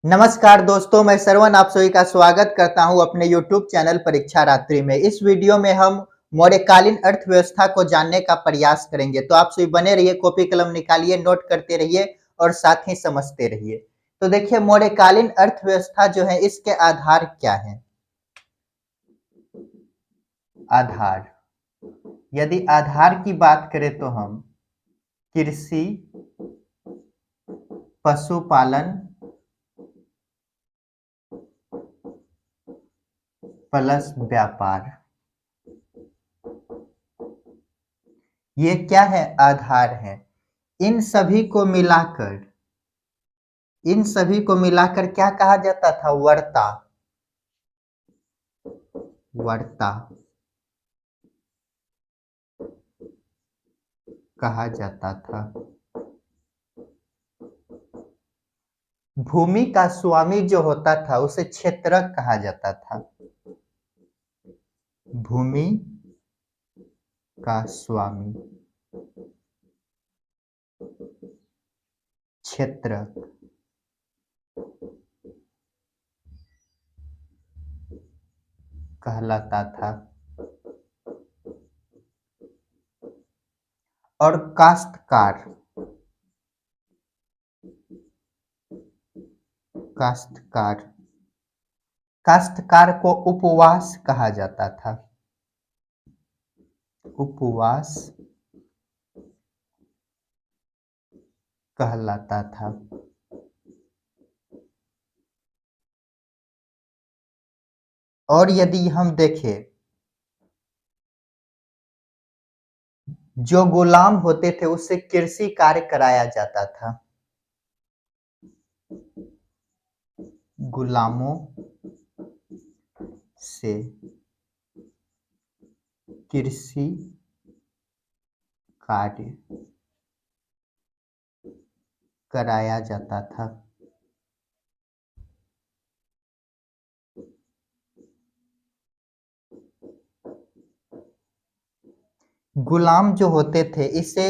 नमस्कार दोस्तों, मैं श्रवण आप सभी का स्वागत करता हूं अपने YouTube चैनल परीक्षा रात्रि में। इस वीडियो में हम मौर्यकालीन अर्थव्यवस्था को जानने का प्रयास करेंगे। तो आप सभी बने रहिए, कॉपी कलम निकालिए, नोट करते रहिए और साथ ही समझते रहिए। तो देखिए, मौर्यकालीन अर्थव्यवस्था जो है इसके आधार क्या है? आधार, यदि आधार की बात करें तो हम कृषि, पशुपालन प्लस व्यापार, ये क्या है? आधार है। इन सभी को मिलाकर क्या कहा जाता था? वर्ता। वर्ता कहा जाता था। भूमि का स्वामी जो होता था उसे क्षेत्रक कहा जाता था। भूमि का स्वामी क्षेत्रक कहलाता था। और काश्तकार, काश्तकार को उपवास कहा जाता था। उपवास कहलाता था। और यदि हम देखें, जो गुलाम होते थे उससे कृषि कार्य कराया जाता था। गुलामों से कृषि कार्य कराया जाता था। गुलाम जो होते थे इसे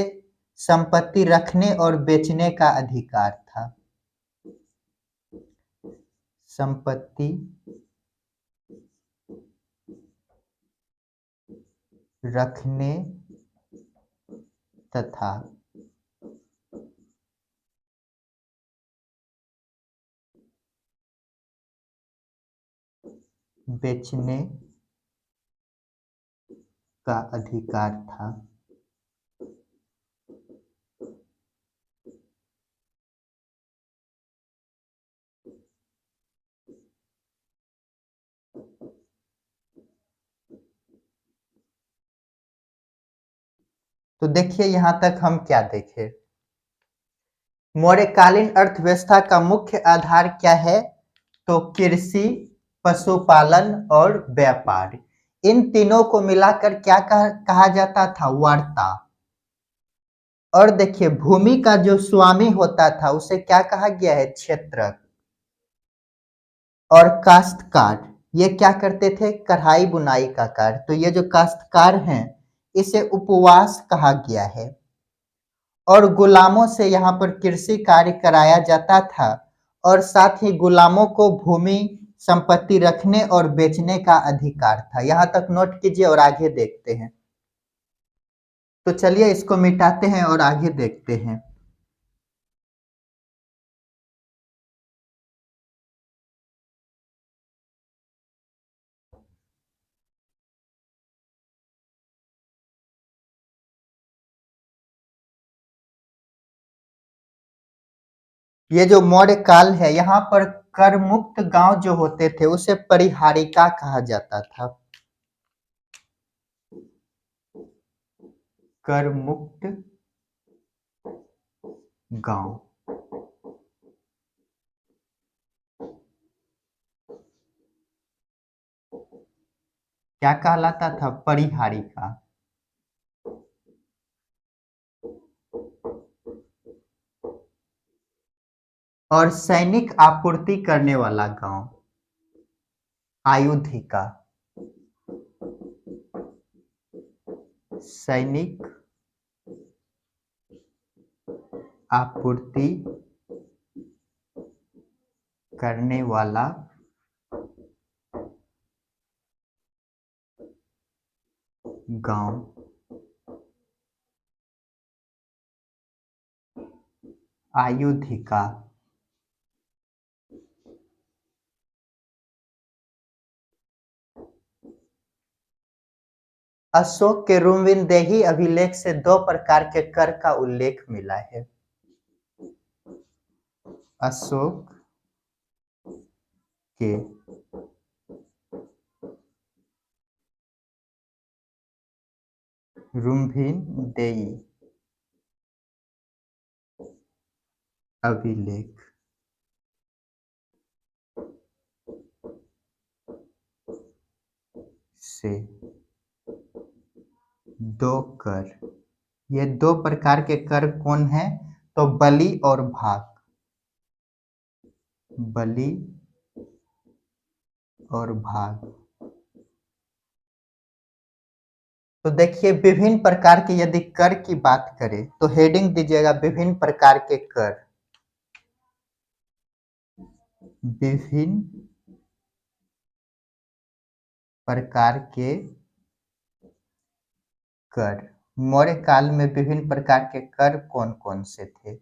संपत्ति रखने और बेचने का अधिकार था। संपत्ति रखने तथा बेचने का अधिकार था। तो देखिए, यहां तक हम क्या देखें? मौर्यकालीन अर्थव्यवस्था का मुख्य आधार क्या है? तो कृषि, पशुपालन और व्यापार। इन तीनों को मिलाकर क्या कहा जाता था? वार्ता। और देखिए, भूमि का जो स्वामी होता था उसे क्या कहा गया है? क्षेत्रक। और काश्तकार, ये क्या करते थे? कढ़ाई बुनाई का कार्य। तो ये जो काश्तकार हैं इसे उपवास कहा गया है। और गुलामों से यहाँ पर कृषि कार्य कराया जाता था और साथ ही गुलामों को भूमि संपत्ति रखने और बेचने का अधिकार था। यहाँ तक नोट कीजिए और आगे देखते हैं। तो चलिए इसको मिटाते हैं और आगे देखते हैं। ये जो मौर्य काल है, यहाँ पर कर मुक्त गांव जो होते थे उसे परिहारिका कहा जाता था। कर मुक्त गांव क्या कहलाता था? परिहारिका। और सैनिक आपूर्ति करने वाला गांव आयुधिका। सैनिक आपूर्ति करने वाला गांव। आयुधिका। अशोक के रुविनदेही अभिलेख से दो प्रकार के कर का उल्लेख मिला है। अशोक के रुविनदेही अभिलेख से दो कर, ये दो प्रकार के कर कौन है? तो बलि और भाग। बलि और भाग। तो देखिए विभिन्न प्रकार के यदि कर की बात करें तो हेडिंग दीजिएगा विभिन्न प्रकार के कर। विभिन्न प्रकार के कर। मौर्य काल में विभिन्न प्रकार के कर कौन कौन से थे?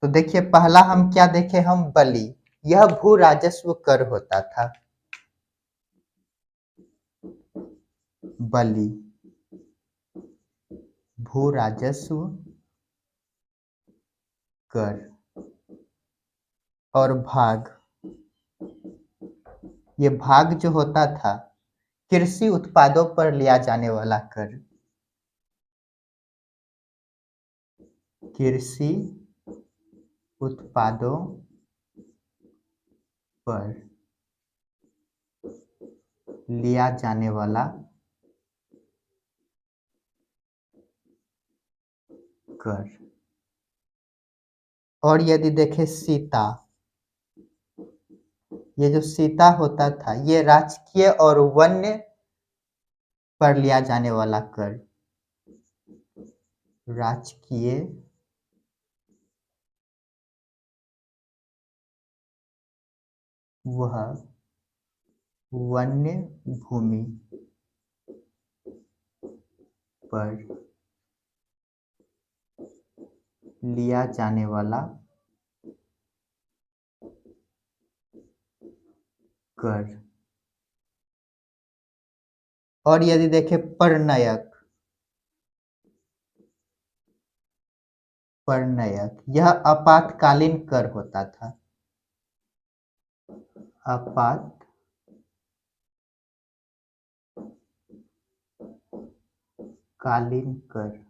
तो देखिए पहला हम क्या देखे? हम बलि, यह भू राजस्व कर होता था। बलि भू राजस्व कर। और भाग, ये भाग जो होता था कृषि उत्पादों पर लिया जाने वाला कर। कृषि उत्पादों पर लिया जाने वाला कर। और यदि देखें सीता, ये जो सीता होता था ये राजकीय और वन्य पर लिया जाने वाला कर। राजकीय वह वन्य भूमि पर लिया जाने वाला कर। और यदि देखें परनयक, परनयक यह आपातकालीन कर होता था। आपातकालीन कर।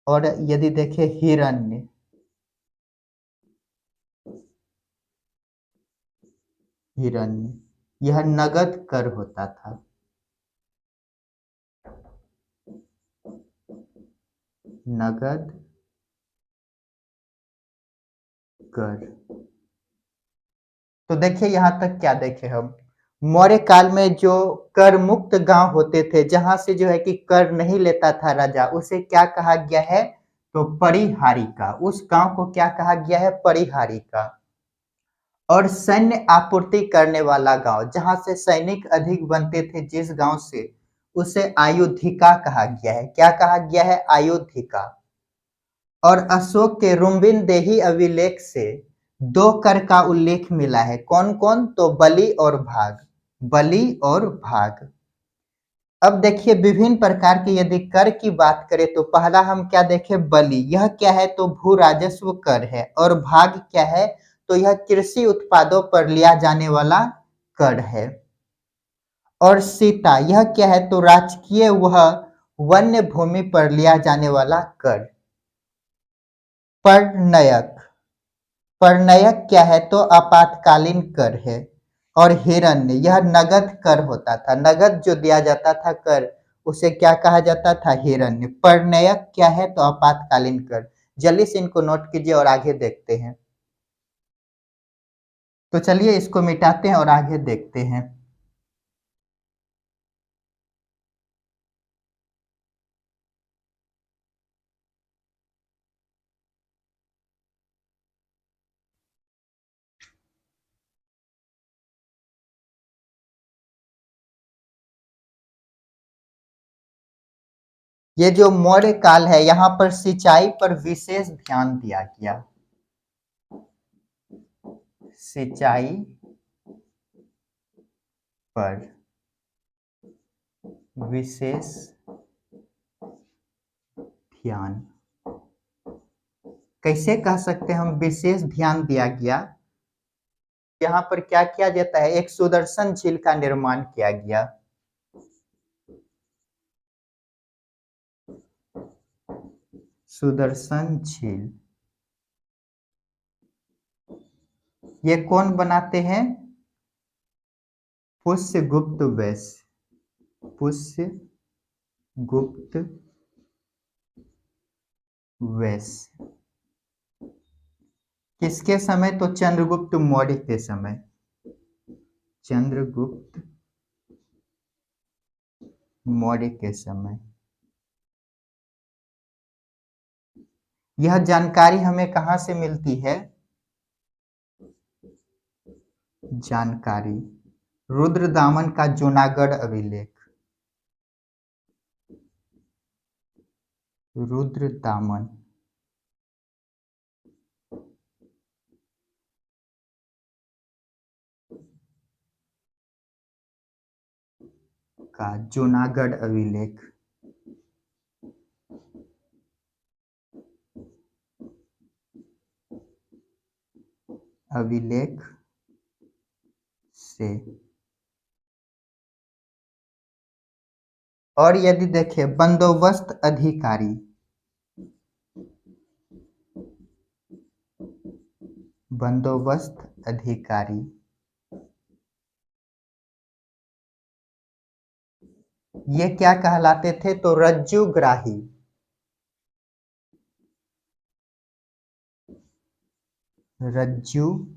और यदि देखें हिरण्य, हिरण्य यह नगद कर होता था। नगद कर। तो देखिए यहाँ तक क्या देखे हम? मौर्य काल में जो कर मुक्त गांव होते थे जहां से जो है कि कर नहीं लेता था राजा, उसे क्या कहा गया है? तो परिहारिका। उस गांव को क्या कहा गया है? परिहारिका। और सैन्य आपूर्ति करने वाला गांव, जहां से सैनिक अधिक बनते थे जिस गांव से, उसे आयुधिका कहा गया है। क्या कहा गया है? आयुधिका। और अशोक के रुविनदेही अभिलेख से दो कर का उल्लेख मिला है। कौन कौन? तो बलि और भाग। बलि और भाग। अब देखिए विभिन्न प्रकार के यदि कर की बात करें तो पहला हम क्या देखें? बलि, यह क्या है? तो भू राजस्व कर है। और भाग क्या है? तो यह कृषि उत्पादों पर लिया जाने वाला कर है। और सीता, यह क्या है? तो राजकीय वह वन्य भूमि पर लिया जाने वाला कर। परनयक, परनयक क्या है? तो आपातकालीन कर है। और हिरण्य यह नगद कर होता था। नगद जो दिया जाता था कर, उसे क्या कहा जाता था? हिरण्य। परनयक क्या है? तो आपातकालीन कर। जल्दी से इनको नोट कीजिए और आगे देखते हैं। तो चलिए इसको मिटाते हैं और आगे देखते हैं। ये जो मौर्य काल है यहाँ पर सिंचाई पर विशेष ध्यान दिया गया। सिंचाई पर विशेष ध्यान, कैसे कह सकते हैं हम विशेष ध्यान दिया गया? यहाँ पर क्या किया जाता है, एक सुदर्शन झील का निर्माण किया गया। सुदर्शन झील, ये कौन बनाते हैं? पुष्यगुप्त वैश्य। पुष्यगुप्त वैश्य किसके समय? तो चंद्रगुप्त मौर्य के समय। चंद्रगुप्त मौर्य के समय। यह जानकारी हमें कहां से मिलती है? जानकारी रुद्रदामन का जूनागढ़ अभिलेख। रुद्रदामन का जूनागढ़ अभिलेख। अभिलेख से। और यदि देखें बंदोबस्त अधिकारी, बंदोबस्त अधिकारी ये क्या कहलाते थे? तो रज्जुग्राही। रज्जुग्राही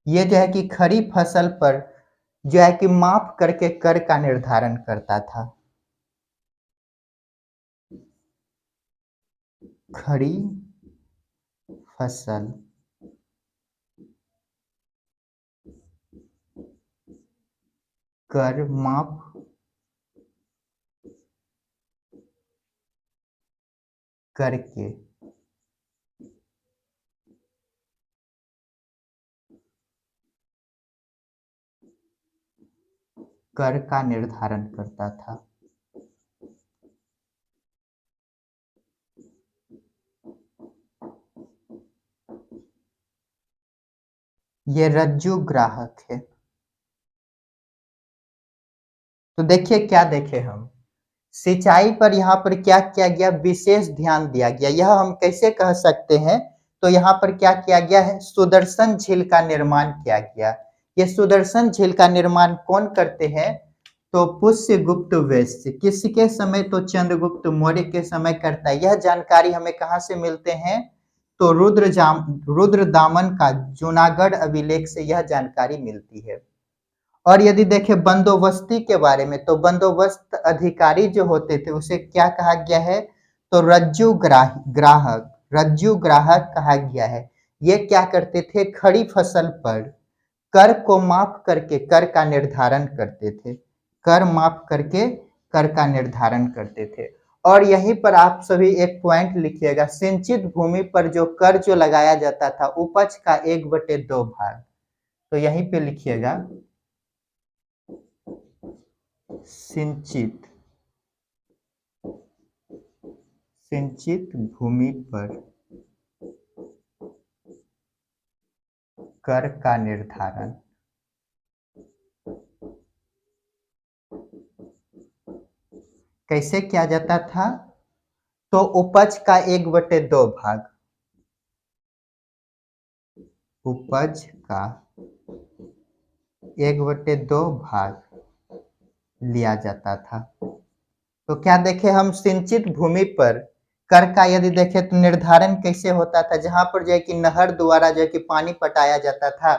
ये जो है कि खड़ी फसल पर जो है कि माप करके कर का निर्धारण करता था। खड़ी फसल कर माप करके कर का निर्धारण करता था। ये रज्जु ग्राहक है। तो देखिए क्या देखे हम, सिंचाई पर यहाँ पर क्या किया गया? विशेष ध्यान दिया गया। यह हम कैसे कह सकते हैं? तो यहाँ पर क्या किया गया है? सुदर्शन झील का निर्माण किया गया। ये सुदर्शन झील का निर्माण कौन करते हैं? तो पुष्यगुप्त वैश्य। किसके समय? तो चंद्रगुप्त मौर्य के समय करता है। यह जानकारी हमें कहाँ से मिलते हैं? तो रुद्रदामन का जूनागढ़ अभिलेख से यह जानकारी मिलती है। और यदि देखें बंदोबस्ती के बारे में, तो बंदोबस्त अधिकारी जो होते थे उसे क्या कहा गया है? तो रज्जु ग्राहक कहा गया है। ये क्या करते थे? खड़ी फसल पर कर को माप करके कर का निर्धारण करते थे। कर माप करके कर का निर्धारण करते थे। और यहीं पर आप सभी एक पॉइंट लिखिएगा, सिंचित भूमि पर जो कर जो लगाया जाता था उपज का 1/2 भाग। तो यहीं पे लिखिएगा सिंचित भूमि पर कर का निर्धारण। कैसे किया जाता था? तो उपज का 1/2 भाग, उपज का 1/2 भाग लिया जाता था। तो क्या देखे हम, सिंचित भूमि पर कर का यदि देखे तो निर्धारण कैसे होता था? जहां पर जो है कि नहर द्वारा जो है कि पानी पटाया जाता था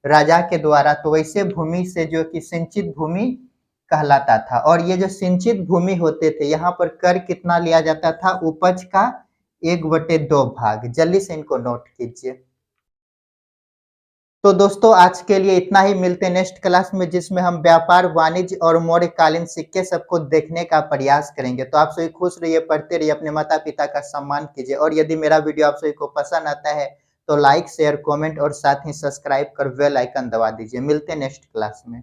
राजा के द्वारा, तो वैसे भूमि से जो कि सिंचित भूमि कहलाता था। और ये जो सिंचित भूमि होते थे यहाँ पर कर कितना लिया जाता था? उपज का 1/2 भाग। जल्दी से इनको नोट कीजिए। तो दोस्तों आज के लिए इतना ही, मिलते हैं नेक्स्ट क्लास में जिसमें हम व्यापार वाणिज्य और मौर्यकालीन सिक्के सबको देखने का प्रयास करेंगे। तो आप सभी खुश रहिए, पढ़ते रहिए, अपने माता पिता का सम्मान कीजिए और यदि मेरा वीडियो आप सभी को पसंद आता है तो लाइक शेयर कमेंट और साथ ही सब्सक्राइब कर बेल आइकन दबा दीजिए। मिलते हैं नेक्स्ट क्लास में।